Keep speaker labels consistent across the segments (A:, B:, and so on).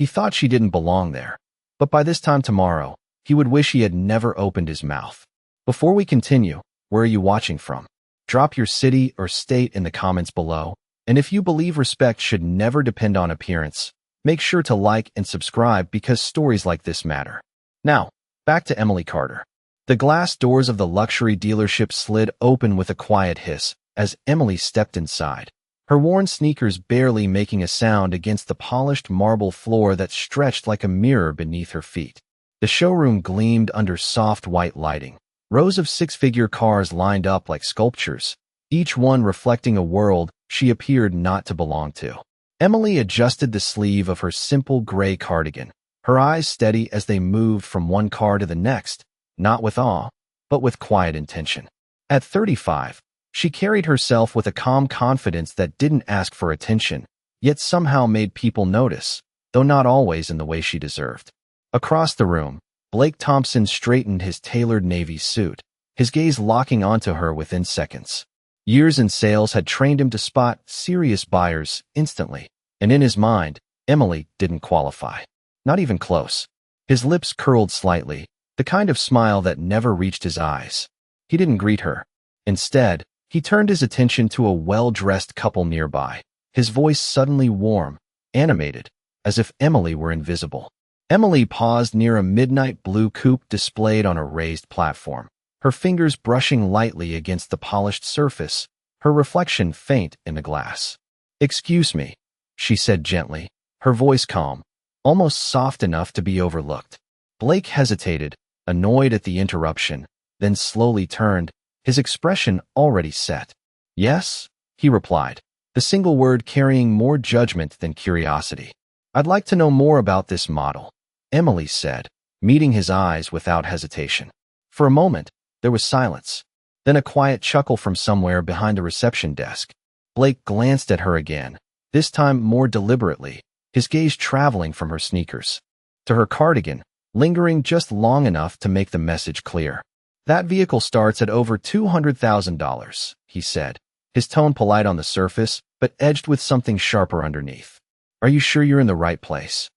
A: He thought she didn't belong there. But by this time tomorrow, he would wish he had never opened his mouth. Before we continue, where are you watching from? Drop your city or state in the comments below. And if you believe respect should never depend on appearance, make sure to like and subscribe because stories like this matter. Now, back to Emily Carter. The glass doors of the luxury dealership slid open with a quiet hiss as Emily stepped inside, her worn sneakers barely making a sound against the polished marble floor that stretched like a mirror beneath her feet. The showroom gleamed under soft white lighting. Rows of six-figure cars lined up like sculptures, each one reflecting a world she appeared not to belong to. Emily adjusted the sleeve of her simple gray cardigan, her eyes steady as they moved from one car to the next, not with awe, but with quiet intention. At 35, she carried herself with a calm confidence that didn't ask for attention, yet somehow made people notice, though not always in the way she deserved. Across the room, Blake Thompson straightened his tailored navy suit, his gaze locking onto her within seconds. Years in sales had trained him to spot serious buyers instantly, and in his mind, Emily didn't qualify. Not even close. His lips curled slightly, the kind of smile that never reached his eyes. He didn't greet her. Instead, he turned his attention to a well-dressed couple nearby, his voice suddenly warm, animated, as if Emily were invisible. Emily paused near a midnight blue coupe displayed on a raised platform, her fingers brushing lightly against the polished surface, her reflection faint in the glass. "Excuse me," she said gently, her voice calm, almost soft enough to be overlooked. Blake hesitated, annoyed at the interruption, then slowly turned, his expression already set. "Yes," he replied, the single word carrying more judgment than curiosity. "I'd like to know more about this model," Emily said, meeting his eyes without hesitation. For a moment, there was silence, then a quiet chuckle from somewhere behind the reception desk. Blake glanced at her again, this time more deliberately, his gaze traveling from her sneakers to her cardigan, lingering just long enough to make the message clear. "That vehicle starts at over $200,000, he said, his tone polite on the surface, but edged with something sharper underneath. "Are you sure you're in the right place?"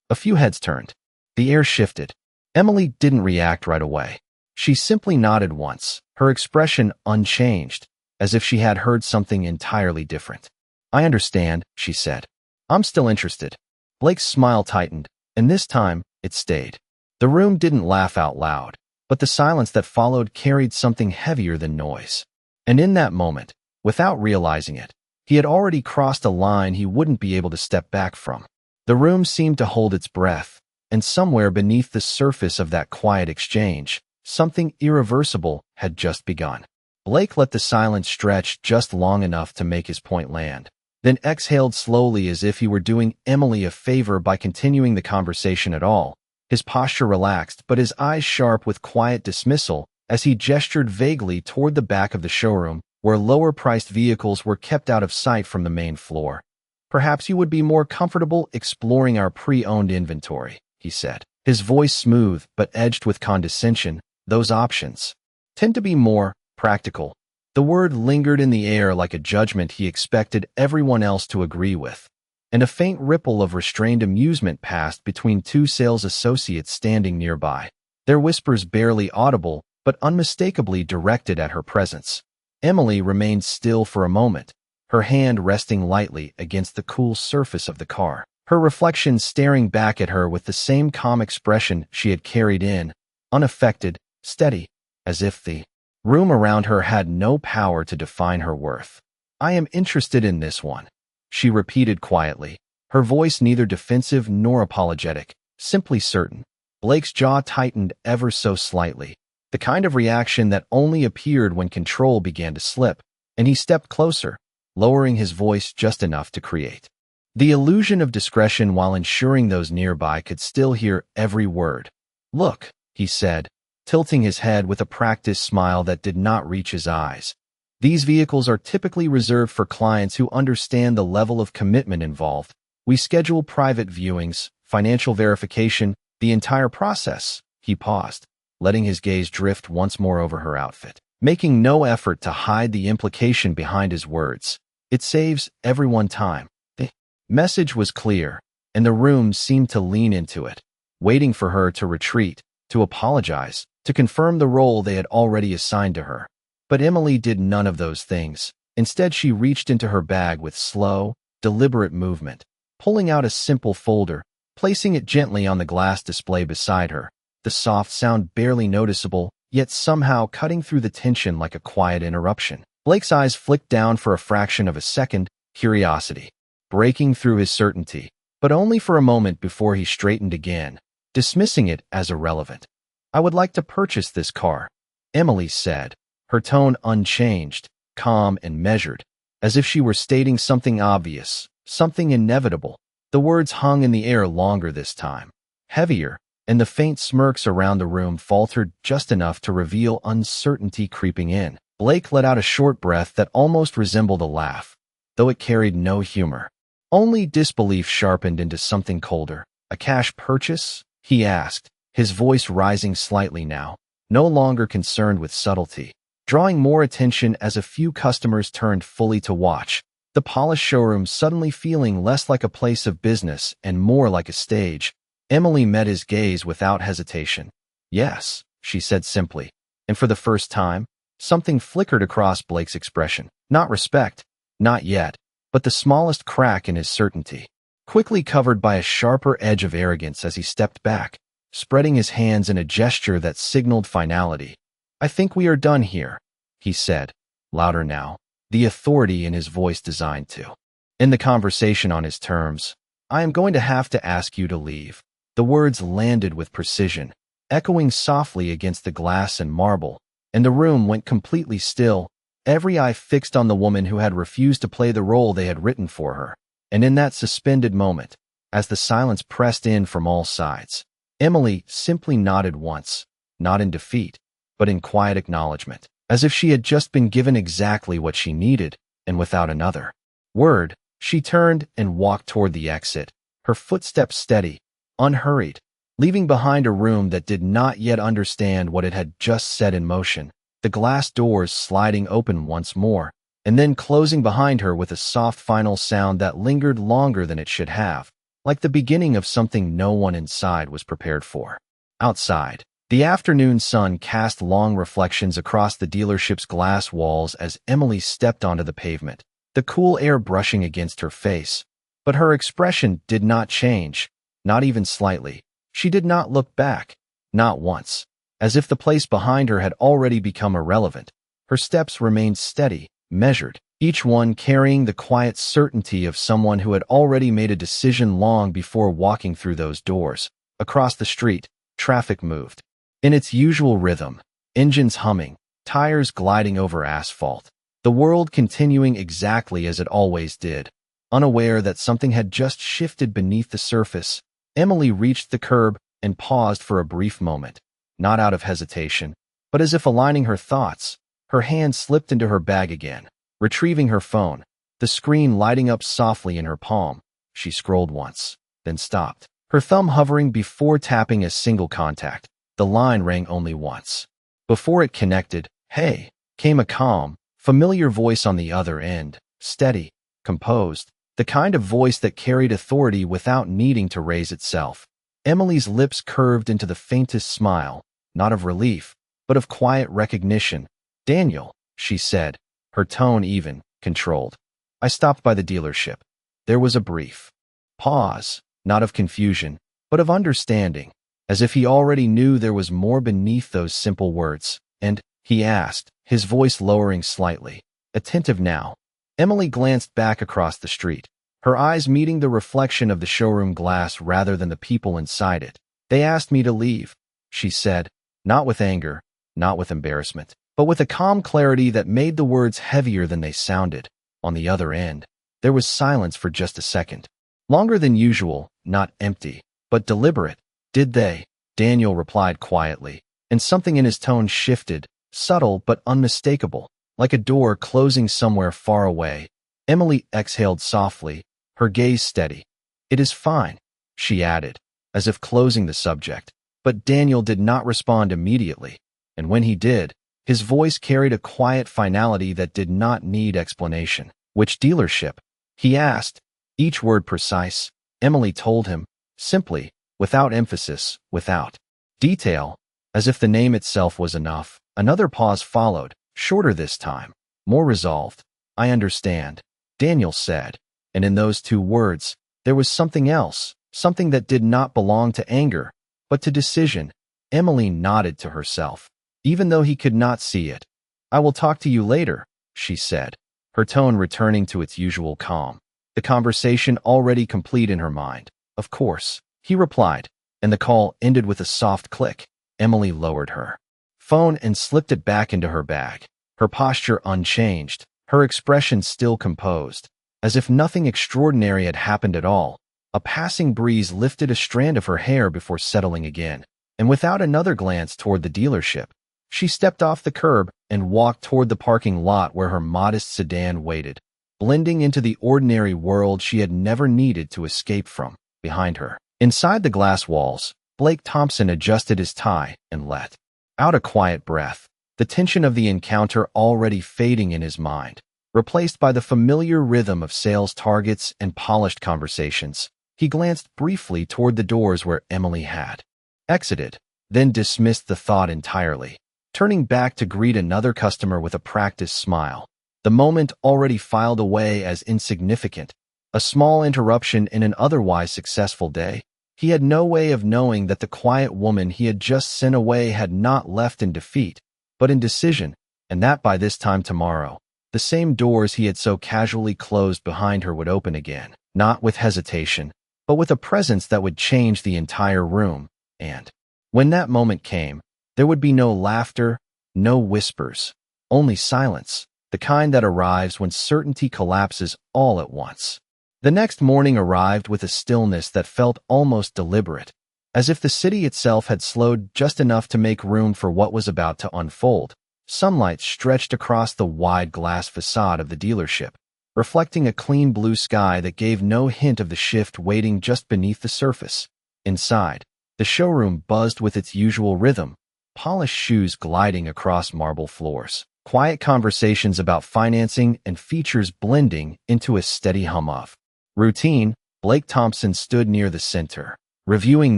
A: A few heads turned. The air shifted. Emily didn't react right away. She simply nodded once, her expression unchanged, as if she had heard something entirely different. "I understand," she said. "I'm still interested." Blake's smile tightened, and this time, it stayed. The room didn't laugh out loud, but the silence that followed carried something heavier than noise. And in that moment, without realizing it, he had already crossed a line he wouldn't be able to step back from. The room seemed to hold its breath, and somewhere beneath the surface of that quiet exchange, something irreversible had just begun. Blake let the silence stretch just long enough to make his point land, then exhaled slowly as if he were doing Emily a favor by continuing the conversation at all, his posture relaxed but his eyes sharp with quiet dismissal as he gestured vaguely toward the back of the showroom, where lower-priced vehicles were kept out of sight from the main floor. "Perhaps you would be more comfortable exploring our pre-owned inventory," he said, his voice smooth but edged with condescension. "Those options tend to be more practical." The word lingered in the air like a judgment he expected everyone else to agree with, and a faint ripple of restrained amusement passed between two sales associates standing nearby, their whispers barely audible but unmistakably directed at her presence. Emily remained still for a moment, her hand resting lightly against the cool surface of the car, her reflection staring back at her with the same calm expression she had carried in, unaffected, steady, as if the room around her had no power to define her worth. "I am interested in this one," she repeated quietly, her voice neither defensive nor apologetic, simply certain. Blake's jaw tightened ever so slightly, the kind of reaction that only appeared when control began to slip, and he stepped closer, lowering his voice just enough to create the illusion of discretion while ensuring those nearby could still hear every word. "Look," he said, tilting his head with a practiced smile that did not reach his eyes. "These vehicles are typically reserved for clients who understand the level of commitment involved. We schedule private viewings, financial verification, the entire process." He paused, letting his gaze drift once more over her outfit, making no effort to hide the implication behind his words. "It saves everyone time." The message was clear, and the room seemed to lean into it, waiting for her to retreat, to apologize, to confirm the role they had already assigned to her. But Emily did none of those things. Instead, she reached into her bag with slow, deliberate movement, pulling out a simple folder, placing it gently on the glass display beside her, the soft sound barely noticeable, yet somehow cutting through the tension like a quiet interruption. Blake's eyes flicked down for a fraction of a second, curiosity breaking through his certainty, but only for a moment before he straightened again, dismissing it as irrelevant. "I would like to purchase this car," Emily said, her tone unchanged, calm and measured, as if she were stating something obvious, something inevitable. The words hung in the air longer this time, heavier, and the faint smirks around the room faltered just enough to reveal uncertainty creeping in. Blake let out a short breath that almost resembled a laugh, though it carried no humor. Only disbelief sharpened into something colder. "A cash purchase?" he asked, his voice rising slightly now, no longer concerned with subtlety, drawing more attention as a few customers turned fully to watch, the polished showroom suddenly feeling less like a place of business and more like a stage. Emily met his gaze without hesitation. "Yes," she said simply, and for the first time, something flickered across Blake's expression. Not respect, not yet, but the smallest crack in his certainty, quickly covered by a sharper edge of arrogance as he stepped back, spreading his hands in a gesture that signaled finality. "I think we are done here," he said, louder now, the authority in his voice designed to end the conversation on his terms. "I am going to have to ask you to leave." The words landed with precision, echoing softly against the glass and marble, and the room went completely still, every eye fixed on the woman who had refused to play the role they had written for her. And in that suspended moment, as the silence pressed in from all sides, Emily simply nodded once, not in defeat, but in quiet acknowledgement, as if she had just been given exactly what she needed, and without another word, she turned and walked toward the exit, her footsteps steady, unhurried, leaving behind a room that did not yet understand what it had just set in motion, the glass doors sliding open once more, and then closing behind her with a soft final sound that lingered longer than it should have, like the beginning of something no one inside was prepared for. Outside, the afternoon sun cast long reflections across the dealership's glass walls as Emily stepped onto the pavement, the cool air brushing against her face. But her expression did not change, not even slightly. She did not look back, not once, as if the place behind her had already become irrelevant. Her steps remained steady, measured, each one carrying the quiet certainty of someone who had already made a decision long before walking through those doors. Across the street, traffic moved. In its usual rhythm, engines humming, tires gliding over asphalt, the world continuing exactly as it always did. Unaware that something had just shifted beneath the surface, Emily reached the curb and paused for a brief moment, not out of hesitation, but as if aligning her thoughts. Her hand slipped into her bag again, retrieving her phone, the screen lighting up softly in her palm. She scrolled once, then stopped, her thumb hovering before tapping a single contact. The line rang only once. Before it connected, "Hey," came a calm, familiar voice on the other end, steady, composed, the kind of voice that carried authority without needing to raise itself. Emily's lips curved into the faintest smile, not of relief, but of quiet recognition. "Daniel," she said, her tone even, controlled. "I stopped by the dealership." There was a brief pause, not of confusion, but of understanding, as if he already knew there was more beneath those simple words. "And," he asked, his voice lowering slightly, attentive now. Emily glanced back across the street, her eyes meeting the reflection of the showroom glass rather than the people inside it. "They asked me to leave," she said, not with anger, not with embarrassment, but with a calm clarity that made the words heavier than they sounded. On the other end, there was silence for just a second. Longer than usual, not empty, but deliberate. "Did they?" Daniel replied quietly, and something in his tone shifted, subtle but unmistakable, like a door closing somewhere far away. Emily exhaled softly, her gaze steady. "It is fine," she added, as if closing the subject. But Daniel did not respond immediately, and when he did, his voice carried a quiet finality that did not need explanation. "Which dealership?" he asked, each word precise, Emily told him, simply, without emphasis, without detail, as if the name itself was enough. Another pause followed, shorter this time, more resolved. I understand, Daniel said, and in those two words, there was something else, something that did not belong to anger, but to decision. Emily nodded to herself, even though he could not see it. I will talk to you later, she said, her tone returning to its usual calm, the conversation already complete in her mind. Of course, he replied, and the call ended with a soft click. Emily lowered her phone and slipped it back into her bag, her posture unchanged, her expression still composed, as if nothing extraordinary had happened at all. A passing breeze lifted a strand of her hair before settling again, and without another glance toward the dealership, she stepped off the curb and walked toward the parking lot where her modest sedan waited, blending into the ordinary world she had never needed to escape from. Behind her, inside the glass walls, Blake Thompson adjusted his tie and let out a quiet breath, the tension of the encounter already fading in his mind, replaced by the familiar rhythm of sales targets and polished conversations. He glanced briefly toward the doors where Emily had exited, then dismissed the thought entirely, turning back to greet another customer with a practiced smile. The moment already filed away as insignificant, a small interruption in an otherwise successful day. He had no way of knowing that the quiet woman he had just sent away had not left in defeat, but in decision, and that by this time tomorrow, the same doors he had so casually closed behind her would open again, not with hesitation, but with a presence that would change the entire room. And when that moment came, there would be no laughter, no whispers, only silence, the kind that arrives when certainty collapses all at once. The next morning arrived with a stillness that felt almost deliberate, as if the city itself had slowed just enough to make room for what was about to unfold. Sunlight stretched across the wide glass facade of the dealership, reflecting a clean blue sky that gave no hint of the shift waiting just beneath the surface. Inside, the showroom buzzed with its usual rhythm, polished shoes gliding across marble floors, quiet conversations about financing and features blending into a steady hum of routine. Blake Thompson stood near the center, reviewing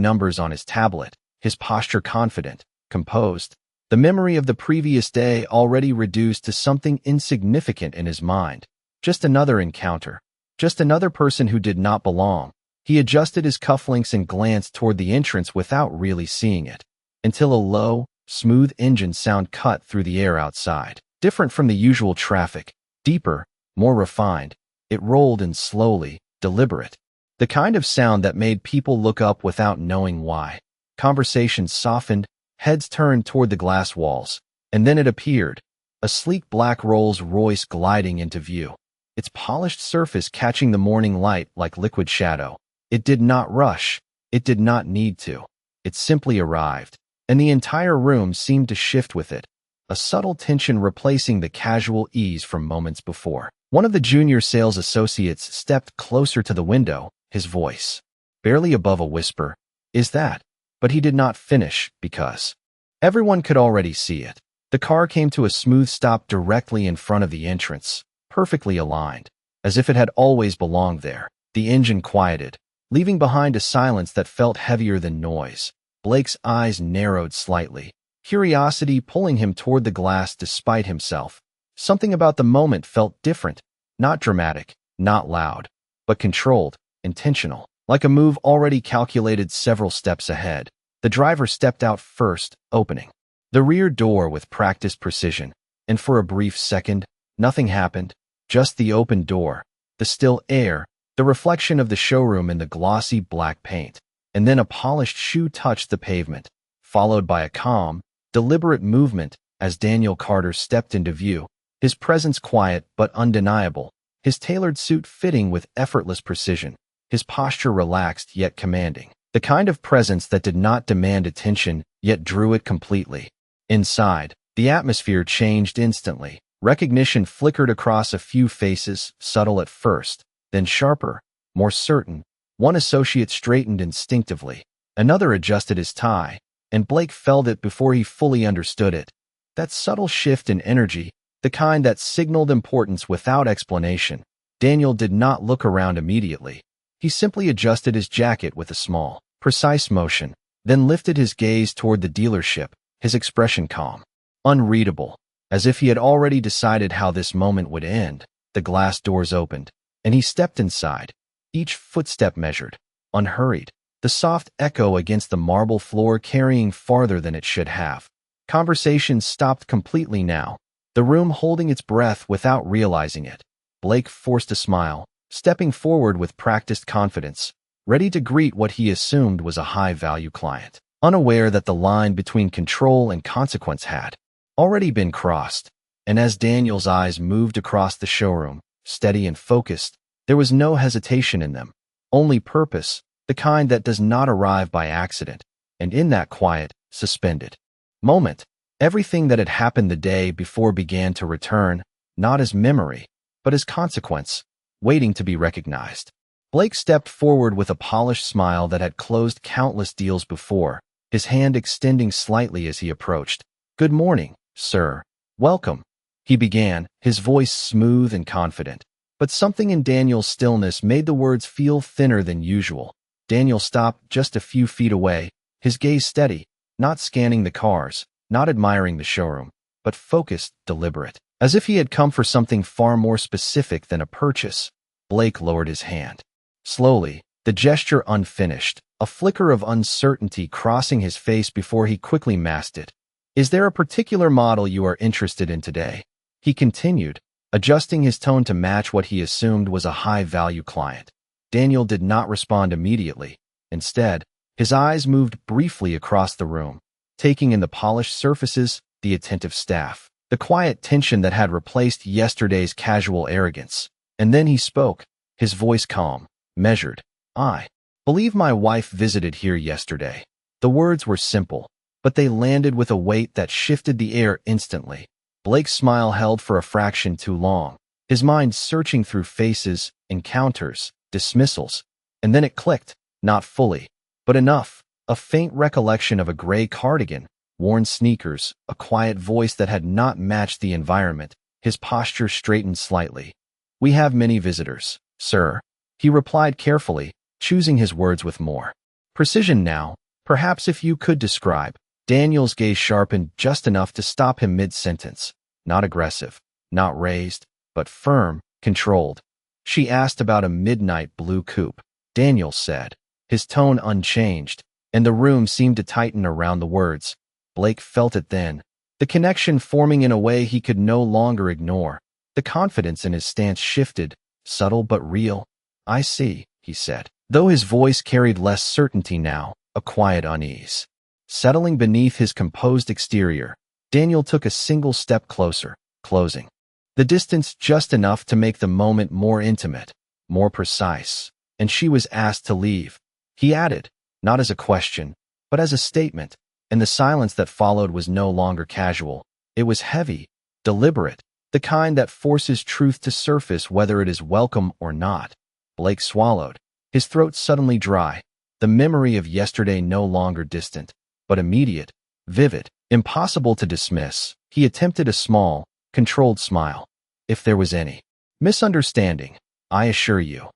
A: numbers on his tablet, his posture confident, composed, the memory of the previous day already reduced to something insignificant in his mind. Just another encounter, just another person who did not belong. He adjusted his cufflinks and glanced toward the entrance without really seeing it, until a low, smooth engine sound cut through the air outside. Different from the usual traffic, deeper, more refined, it rolled in slowly, deliberate. The kind of sound that made people look up without knowing why. Conversations softened, heads turned toward the glass walls, and then it appeared, a sleek black Rolls Royce gliding into view, its polished surface catching the morning light like liquid shadow. It did not rush, it did not need to. It simply arrived, and the entire room seemed to shift with it, a subtle tension replacing the casual ease from moments before. One of the junior sales associates stepped closer to the window, his voice barely above a whisper. Is that? But he did not finish, because everyone could already see it. The car came to a smooth stop directly in front of the entrance, perfectly aligned, as if it had always belonged there. The engine quieted, leaving behind a silence that felt heavier than noise. Blake's eyes narrowed slightly, curiosity pulling him toward the glass despite himself. Something about the moment felt different, not dramatic, not loud, but controlled, intentional, like a move already calculated several steps ahead. The driver stepped out first, opening the rear door with practiced precision, and for a brief second, nothing happened, just the open door, the still air, the reflection of the showroom in the glossy black paint, and then a polished shoe touched the pavement, followed by a calm, deliberate movement as Daniel Carter stepped into view, his presence quiet but undeniable, his tailored suit fitting with effortless precision, his posture relaxed yet commanding, the kind of presence that did not demand attention yet drew it completely. Inside, the atmosphere changed instantly. Recognition flickered across a few faces, subtle at first, then sharper, more certain. One associate straightened instinctively, another adjusted his tie, and Blake felt it before he fully understood it. That subtle shift in energy, the kind that signaled importance without explanation. Daniel did not look around immediately. He simply adjusted his jacket with a small, precise motion, then lifted his gaze toward the dealership, his expression calm, unreadable, as if he had already decided how this moment would end. The glass doors opened, and he stepped inside, each footstep measured, unhurried, the soft echo against the marble floor carrying farther than it should have. Conversation stopped completely now, the room holding its breath without realizing it. Blake forced a smile, stepping forward with practiced confidence, ready to greet what he assumed was a high-value client, unaware that the line between control and consequence had already been crossed. And as Daniel's eyes moved across the showroom, steady and focused, there was no hesitation in them, only purpose, the kind that does not arrive by accident. And in that quiet, suspended moment, everything that had happened the day before began to return, not as memory, but as consequence, waiting to be recognized. Blake stepped forward with a polished smile that had closed countless deals before, his hand extending slightly as he approached. "Good morning, sir. Welcome," he began, his voice smooth and confident. But something in Daniel's stillness made the words feel thinner than usual. Daniel stopped just a few feet away, his gaze steady, not scanning the cars, not admiring the showroom, but focused, deliberate, as if he had come for something far more specific than a purchase. Blake lowered his hand. Slowly, the gesture unfinished, a flicker of uncertainty crossing his face before he quickly masked it. "Is there a particular model you are interested in today?" he continued, adjusting his tone to match what he assumed was a high-value client. Daniel did not respond immediately. Instead, his eyes moved briefly across the room, taking in the polished surfaces, the attentive staff, the quiet tension that had replaced yesterday's casual arrogance. And then he spoke, his voice calm, measured. "I believe my wife visited here yesterday." The words were simple, but they landed with a weight that shifted the air instantly. Blake's smile held for a fraction too long, his mind searching through faces, encounters, dismissals, and then it clicked, not fully, but enough, a faint recollection of a gray cardigan, worn sneakers, a quiet voice that had not matched the environment. His posture straightened slightly. "We have many visitors, sir," he replied carefully, choosing his words with more precision now. "Perhaps if you could describe." Daniel's gaze sharpened just enough to stop him mid-sentence. "Not aggressive, not raised, but firm, controlled." "She asked about a midnight blue coupe," Daniel said, his tone unchanged, and the room seemed to tighten around the words. Blake felt it then, the connection forming in a way he could no longer ignore. The confidence in his stance shifted, subtle but real. "I see," he said, though his voice carried less certainty now, a quiet unease. Settling beneath his composed exterior, Daniel took a single step closer, closing the distance just enough to make the moment more intimate, more precise. "And she was asked to leave," he added, not as a question, but as a statement, and the silence that followed was no longer casual. It was heavy, deliberate, the kind that forces truth to surface whether it is welcome or not. Blake swallowed, his throat suddenly dry, the memory of yesterday no longer distant, but immediate, vivid, impossible to dismiss. He attempted a small, controlled smile. "If there was any misunderstanding, I assure you."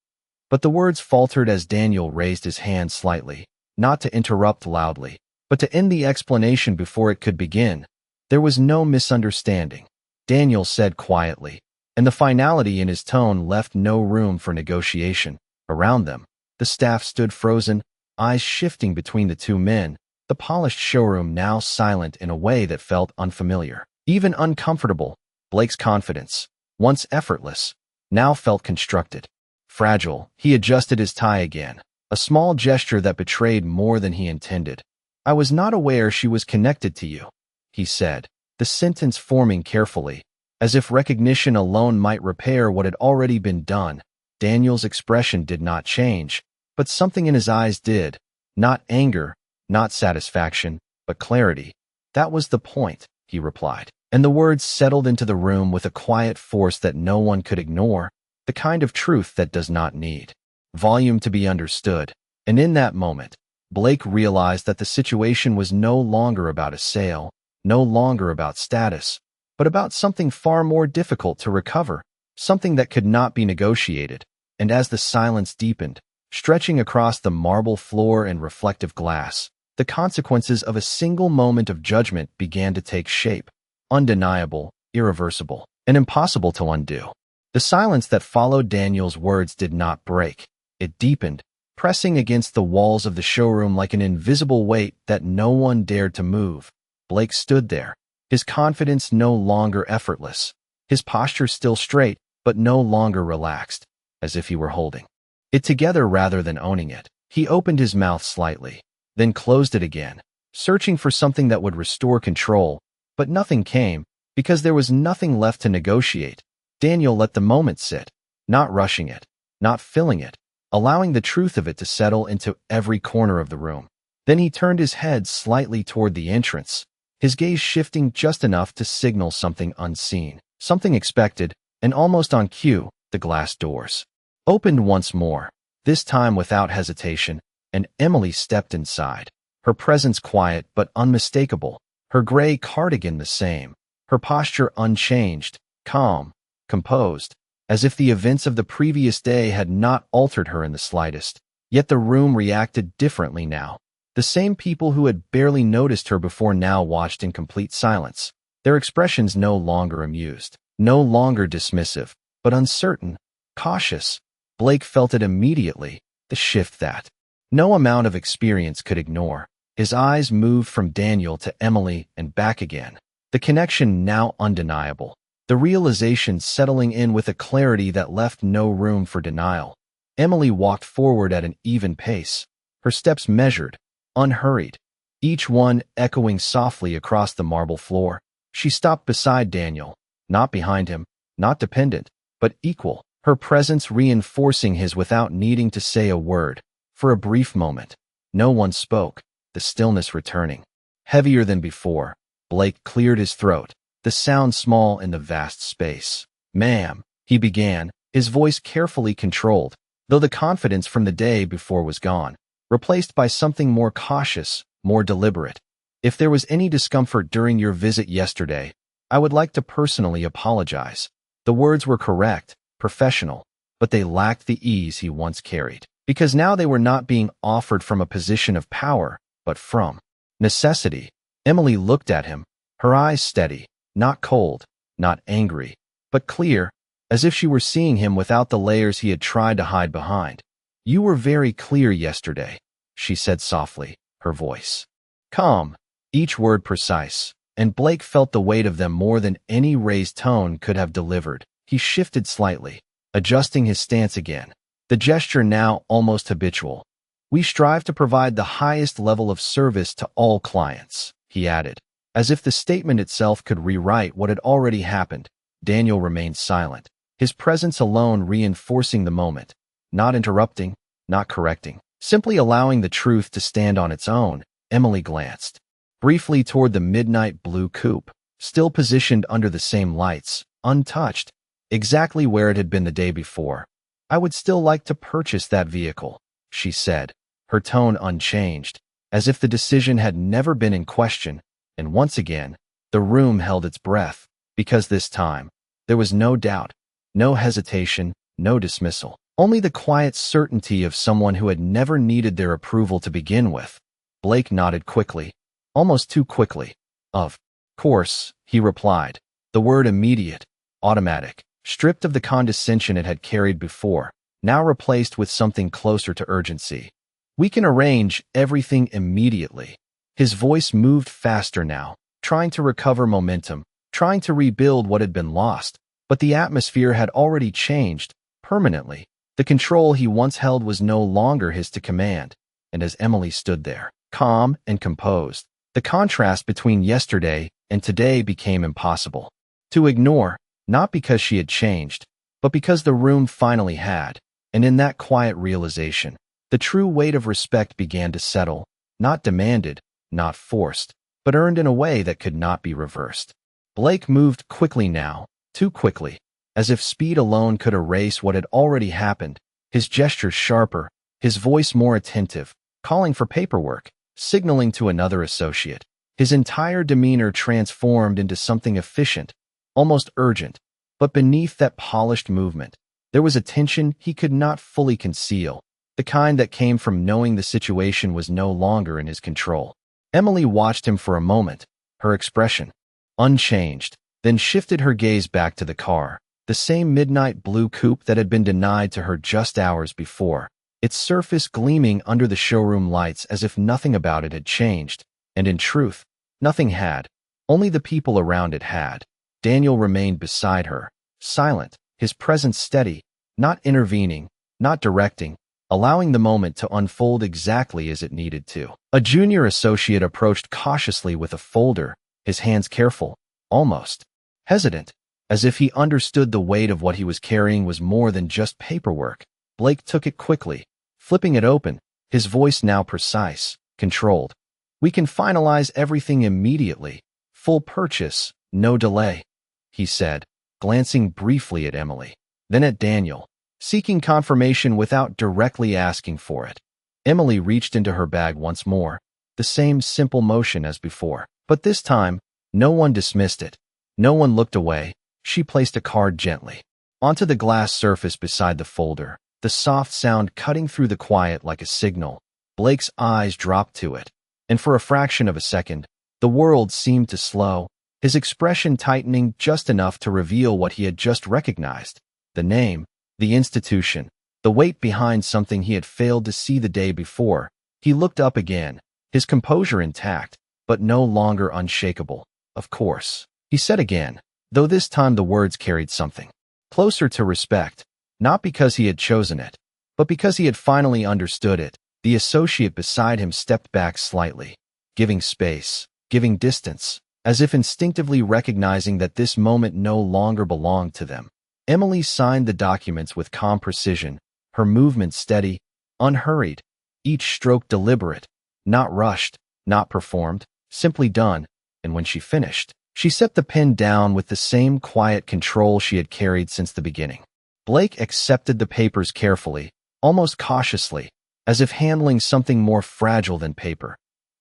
A: But the words faltered as Daniel raised his hand slightly, not to interrupt loudly, but to end the explanation before it could begin. "There was no misunderstanding," Daniel said quietly, and the finality in his tone left no room for negotiation. Around them, the staff stood frozen, eyes shifting between the two men, the polished showroom now silent in a way that felt unfamiliar, even uncomfortable. Blake's confidence, once effortless, now felt constructed, fragile. He adjusted his tie again, a small gesture that betrayed more than he intended. "I was not aware she was connected to you," he said, the sentence forming carefully, as if recognition alone might repair what had already been done. Daniel's expression did not change, but something in his eyes did. Not anger, not satisfaction, but clarity. "That was the point," he replied, and the words settled into the room with a quiet force that no one could ignore, the kind of truth that does not need volume to be understood. And in that moment, Blake realized that the situation was no longer about a sale, no longer about status, but about something far more difficult to recover, something that could not be negotiated. And as the silence deepened, stretching across the marble floor and reflective glass. The consequences of a single moment of judgment began to take shape, undeniable, irreversible, and impossible to undo. The silence that followed Daniel's words did not break. It deepened, pressing against the walls of the showroom like an invisible weight that no one dared to move. Blake stood there, his confidence no longer effortless, his posture still straight but no longer relaxed, as if he were holding it together rather than owning it. He opened his mouth slightly, then closed it again, searching for something that would restore control, but nothing came, because there was nothing left to negotiate. Daniel let the moment sit, not rushing it, not filling it, allowing the truth of it to settle into every corner of the room. Then he turned his head slightly toward the entrance, his gaze shifting just enough to signal something unseen, something expected, and almost on cue. The glass doors opened once more, this time without hesitation, and Emily stepped inside, her presence quiet but unmistakable, her gray cardigan the same, her posture unchanged, calm, composed, as if the events of the previous day had not altered her in the slightest. Yet the room reacted differently now. The same people who had barely noticed her before now watched in complete silence, their expressions no longer amused, no longer dismissive, but uncertain, cautious. Blake felt it immediately, the shift that no amount of experience could ignore. His eyes moved from Daniel to Emily and back again, the connection now undeniable, the realization settling in with a clarity that left no room for denial. Emily walked forward at an even pace, her steps measured, unhurried, each one echoing softly across the marble floor. She stopped beside Daniel, not behind him, not dependent, but equal, her presence reinforcing his without needing to say a word. For a brief moment, no one spoke, the stillness returning. Heavier than before, Blake cleared his throat, the sound small in the vast space. "Ma'am," he began, his voice carefully controlled, though the confidence from the day before was gone, replaced by something more cautious, more deliberate. "If there was any discomfort during your visit yesterday, I would like to personally apologize." The words were correct, professional, but they lacked the ease he once carried, because now they were not being offered from a position of power, but from necessity. Emily looked at him, her eyes steady, not cold, not angry, but clear, as if she were seeing him without the layers he had tried to hide behind. "You were very clear yesterday," she said softly, her voice calm, each word precise, and Blake felt the weight of them more than any raised tone could have delivered. He shifted slightly, adjusting his stance again, the gesture now almost habitual. "We strive to provide the highest level of service to all clients," he added, as if the statement itself could rewrite what had already happened. Daniel remained silent, his presence alone reinforcing the moment, not interrupting, not correcting, simply allowing the truth to stand on its own. Emily glanced briefly toward the midnight blue coupe, still positioned under the same lights, untouched, exactly where it had been the day before. "I would still like to purchase that vehicle," she said, her tone unchanged, as if the decision had never been in question. And once again, the room held its breath, because this time, there was no doubt, no hesitation, no dismissal, only the quiet certainty of someone who had never needed their approval to begin with. Blake nodded quickly, almost too quickly. "Of course," he replied, the word immediate, automatic, stripped of the condescension it had carried before, now replaced with something closer to urgency. "We can arrange everything immediately." His voice moved faster now, trying to recover momentum, trying to rebuild what had been lost, but the atmosphere had already changed, permanently. The control he once held was no longer his to command, and as Emily stood there, calm and composed, the contrast between yesterday and today became impossible to ignore, not because she had changed, but because the room finally had, and in that quiet realization, the true weight of respect began to settle, not demanded, not forced, but earned in a way that could not be reversed. Blake moved quickly now, too quickly, as if speed alone could erase what had already happened, his gestures sharper, his voice more attentive, calling for paperwork, signaling to another associate. His entire demeanor transformed into something efficient, almost urgent, but beneath that polished movement, there was a tension he could not fully conceal, the kind that came from knowing the situation was no longer in his control. Emily watched him for a moment, her expression unchanged, then shifted her gaze back to the car, the same midnight blue coupe that had been denied to her just hours before, its surface gleaming under the showroom lights as if nothing about it had changed, and in truth, nothing had. Only the people around it had. Daniel remained beside her, silent, his presence steady, not intervening, not directing, allowing the moment to unfold exactly as it needed to. A junior associate approached cautiously with a folder, his hands careful, almost hesitant, as if he understood the weight of what he was carrying was more than just paperwork. Blake took it quickly, flipping it open, his voice now precise, controlled. "We can finalize everything immediately. Full purchase, no delay," he said, glancing briefly at Emily, then at Daniel, seeking confirmation without directly asking for it. Emily reached into her bag once more, the same simple motion as before. But this time, no one dismissed it. No one looked away. She placed a card gently onto the glass surface beside the folder, the soft sound cutting through the quiet like a signal. Blake's eyes dropped to it, and for a fraction of a second, the world seemed to slow, his expression tightening just enough to reveal what he had just recognized. The name, the institution, the weight behind something he had failed to see the day before. He looked up again, his composure intact, but no longer unshakable. "Of course," he said again, though this time the words carried something closer to respect, not because he had chosen it, but because he had finally understood it. The associate beside him stepped back slightly, giving space, giving distance, as if instinctively recognizing that this moment no longer belonged to them. Emily signed the documents with calm precision, her movements steady, unhurried, each stroke deliberate, not rushed, not performed, simply done, and when she finished, she set the pen down with the same quiet control she had carried since the beginning. Blake accepted the papers carefully, almost cautiously, as if handling something more fragile than paper.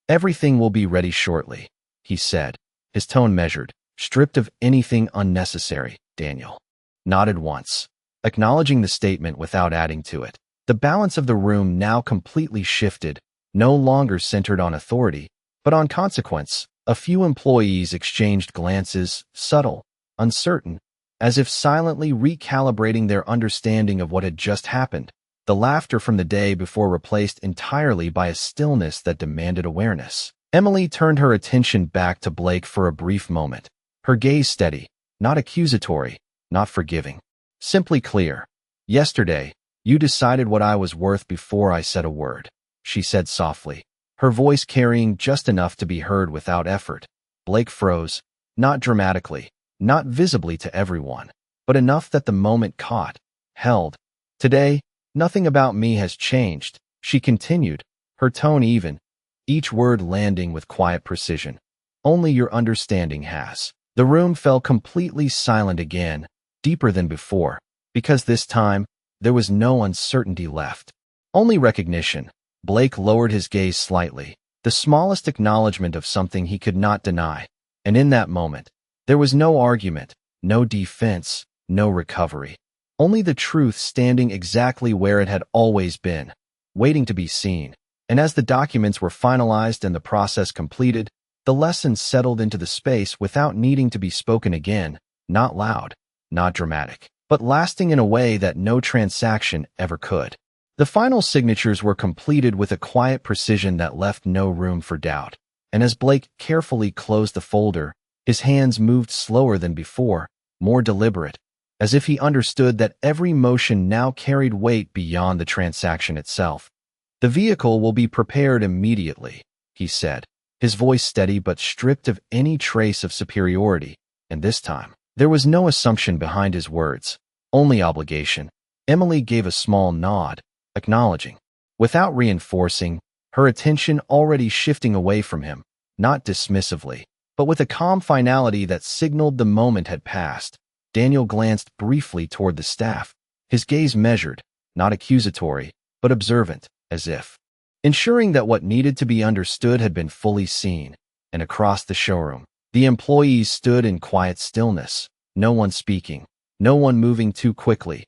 A: "Everything will be ready shortly," he said, his tone measured, stripped of anything unnecessary. Daniel nodded once, acknowledging the statement without adding to it. The balance of the room now completely shifted, no longer centered on authority, but on consequence. A few employees exchanged glances, subtle, uncertain, as if silently recalibrating their understanding of what had just happened. The laughter from the day before replaced entirely by a stillness that demanded awareness. Emily turned her attention back to Blake for a brief moment, her gaze steady, not accusatory, not forgiving, simply clear. "Yesterday, you decided what I was worth before I said a word," she said softly, her voice carrying just enough to be heard without effort. Blake froze, not dramatically, not visibly to everyone, but enough that the moment caught, held. "Today, nothing about me has changed," she continued, her tone even, each word landing with quiet precision. "Only your understanding has." The room fell completely silent again, deeper than before, because this time, there was no uncertainty left. Only recognition. Blake lowered his gaze slightly, the smallest acknowledgement of something he could not deny, and in that moment, there was no argument, no defense, no recovery. Only the truth standing exactly where it had always been, waiting to be seen. And as the documents were finalized and the process completed, the lesson settled into the space without needing to be spoken again, not loud, not dramatic, but lasting in a way that no transaction ever could. The final signatures were completed with a quiet precision that left no room for doubt, and as Blake carefully closed the folder, his hands moved slower than before, more deliberate, as if he understood that every motion now carried weight beyond the transaction itself. "The vehicle will be prepared immediately," he said, his voice steady but stripped of any trace of superiority, and this time, there was no assumption behind his words, only obligation. Emily gave a small nod, acknowledging, without reinforcing, her attention already shifting away from him, not dismissively, but with a calm finality that signaled the moment had passed. Daniel glanced briefly toward the staff, his gaze measured, not accusatory, but observant, as if ensuring that what needed to be understood had been fully seen. And across the showroom, the employees stood in quiet stillness, no one speaking, no one moving too quickly.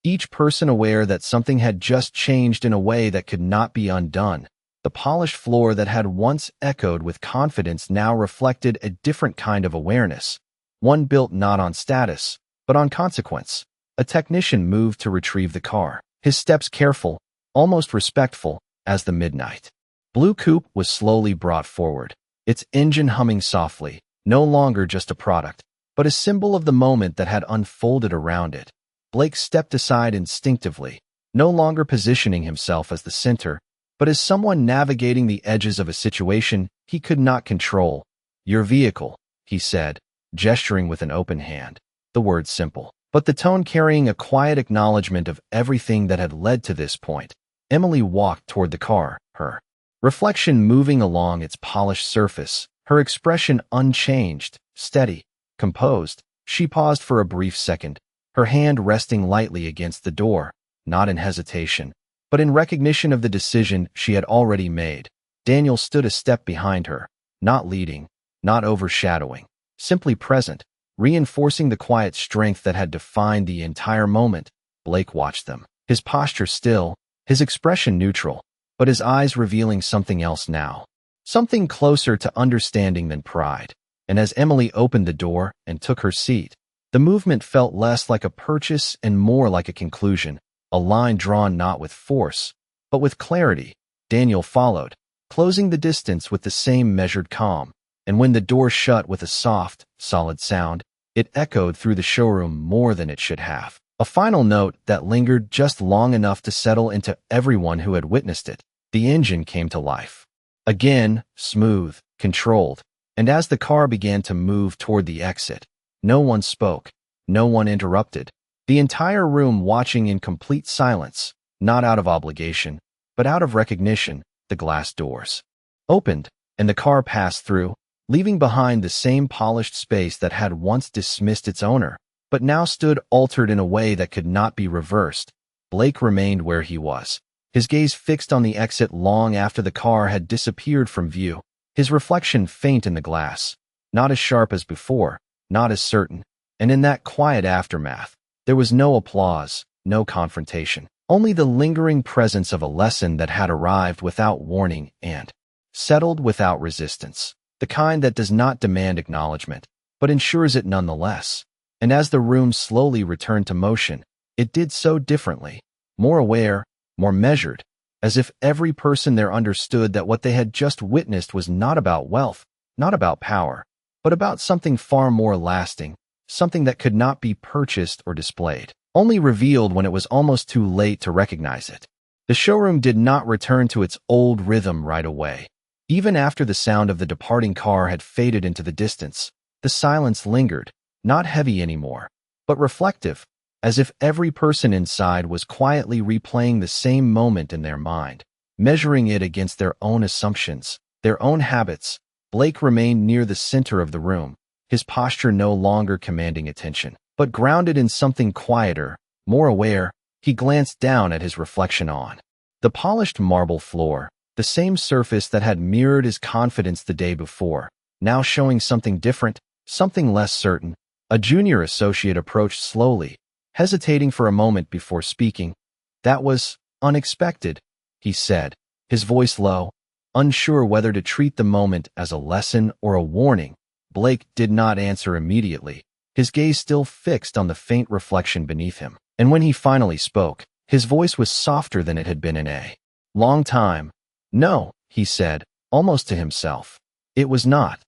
A: each person aware that something had just changed in a way that could not be undone. The polished floor that had once echoed with confidence now reflected a different kind of awareness, one built not on status, but on consequence. A technician moved to retrieve the car, his steps careful, almost respectful, as the midnight blue coupe was slowly brought forward, its engine humming softly, no longer just a product, but a symbol of the moment that had unfolded around it. Blake stepped aside instinctively, no longer positioning himself as the center, but as someone navigating the edges of a situation he could not control. "Your vehicle," he said, gesturing with an open hand. The words simple, but the tone carrying a quiet acknowledgement of everything that had led to this point. Emily walked toward the car, her reflection moving along its polished surface, her expression unchanged, steady, composed. She paused for a brief second, her hand resting lightly against the door, not in hesitation, but in recognition of the decision she had already made. Daniel stood a step behind her, not leading, not overshadowing, simply present, reinforcing the quiet strength that had defined the entire moment. Blake watched them, his posture still, his expression neutral, but his eyes revealing something else now, something closer to understanding than pride. And as Emily opened the door and took her seat, the movement felt less like a purchase and more like a conclusion, a line drawn not with force, but with clarity. Daniel followed, closing the distance with the same measured calm, and when the door shut with a soft, solid sound, it echoed through the showroom more than it should have. A final note that lingered just long enough to settle into everyone who had witnessed it. The engine came to life. Again, smooth, controlled, and as the car began to move toward the exit, no one spoke, no one interrupted. The entire room watching in complete silence, not out of obligation, but out of recognition. The glass doors opened, and the car passed through, leaving behind the same polished space that had once dismissed its owner, but now stood altered in a way that could not be reversed. Blake remained where he was, his gaze fixed on the exit long after the car had disappeared from view, his reflection faint in the glass, not as sharp as before, not as certain, and in that quiet aftermath, there was no applause, no confrontation, only the lingering presence of a lesson that had arrived without warning and settled without resistance, the kind that does not demand acknowledgement, but ensures it nonetheless. And as the room slowly returned to motion, it did so differently, more aware, more measured, as if every person there understood that what they had just witnessed was not about wealth, not about power, but about something far more lasting, something that could not be purchased or displayed, only revealed when it was almost too late to recognize it. The showroom did not return to its old rhythm right away. Even after the sound of the departing car had faded into the distance, the silence lingered, not heavy anymore, but reflective, as if every person inside was quietly replaying the same moment in their mind, measuring it against their own assumptions, their own habits. Blake remained near the center of the room, his posture no longer commanding attention, but grounded in something quieter, more aware. He glanced down at his reflection on the polished marble floor, the same surface that had mirrored his confidence the day before, now showing something different, something less certain. A junior associate approached slowly, hesitating for a moment before speaking. "That was unexpected," he said, his voice low, unsure whether to treat the moment as a lesson or a warning. Blake did not answer immediately, his gaze still fixed on the faint reflection beneath him. And when he finally spoke, his voice was softer than it had been in a long time. "No," he said, almost to himself. "It was not."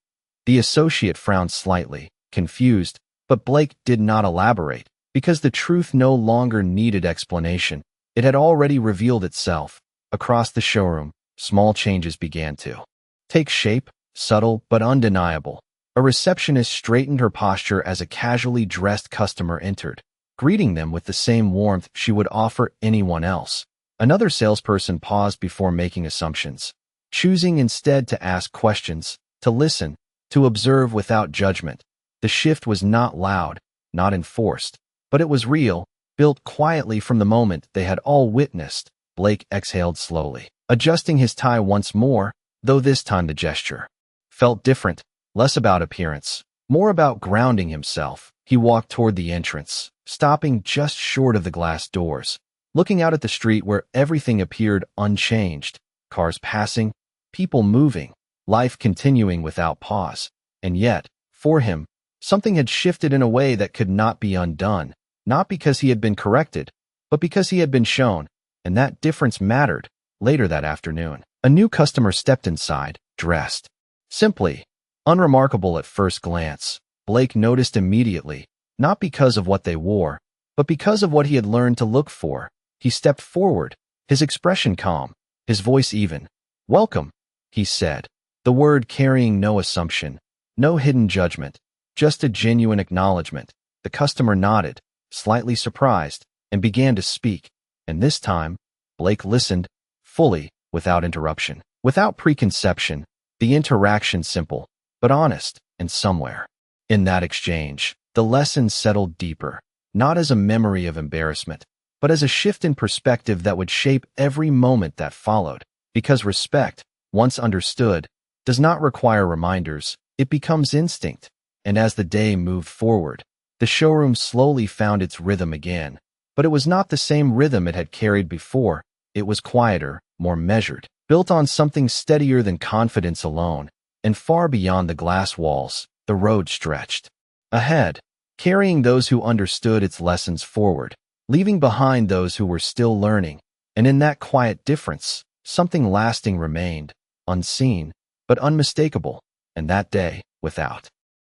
A: The associate frowned slightly, confused, but Blake did not elaborate, because the truth no longer needed explanation. It had already revealed itself. Across the showroom, small changes began to take shape, subtle but undeniable. A receptionist straightened her posture as a casually dressed customer entered, greeting them with the same warmth she would offer anyone else. Another salesperson paused before making assumptions, choosing instead to ask questions, to listen, to observe without judgment. The shift was not loud, not enforced, but it was real, built quietly from the moment they had all witnessed. Blake exhaled slowly, adjusting his tie once more, though this time the gesture felt different, less about appearance, More about grounding himself, he walked toward the entrance, stopping just short of the glass doors, looking out at the street where everything appeared unchanged, cars passing, people moving, life continuing without pause. And yet, for him, something had shifted in a way that could not be undone, not because he had been corrected, but because he had been shown, and that difference mattered. Later that afternoon, a new customer stepped inside, dressed simply, unremarkable at first glance. Blake noticed immediately, not because of what they wore, but because of what he had learned to look for. He stepped forward, his expression calm, his voice even. "Welcome," he said, the word carrying no assumption, no hidden judgment, just a genuine acknowledgement. The customer nodded, slightly surprised, and began to speak. And this time, Blake listened, fully, without interruption, without preconception, the interaction simple, but honest, and somewhere in that exchange, the lesson settled deeper, not as a memory of embarrassment, but as a shift in perspective that would shape every moment that followed. Because respect, once understood, does not require reminders, it becomes instinct. And as the day moved forward, the showroom slowly found its rhythm again. But it was not the same rhythm it had carried before. It was quieter, more measured, built on something steadier than confidence alone. And far beyond the glass walls, the road stretched ahead, carrying those who understood its lessons forward, leaving behind those who were still learning. And in that quiet difference, something lasting remained, unseen, but unmistakable. And that day, without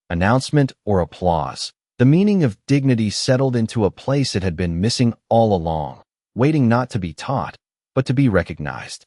A: announcement or applause, the meaning of dignity settled into a place it had been missing all along, waiting not to be taught, but to be recognized.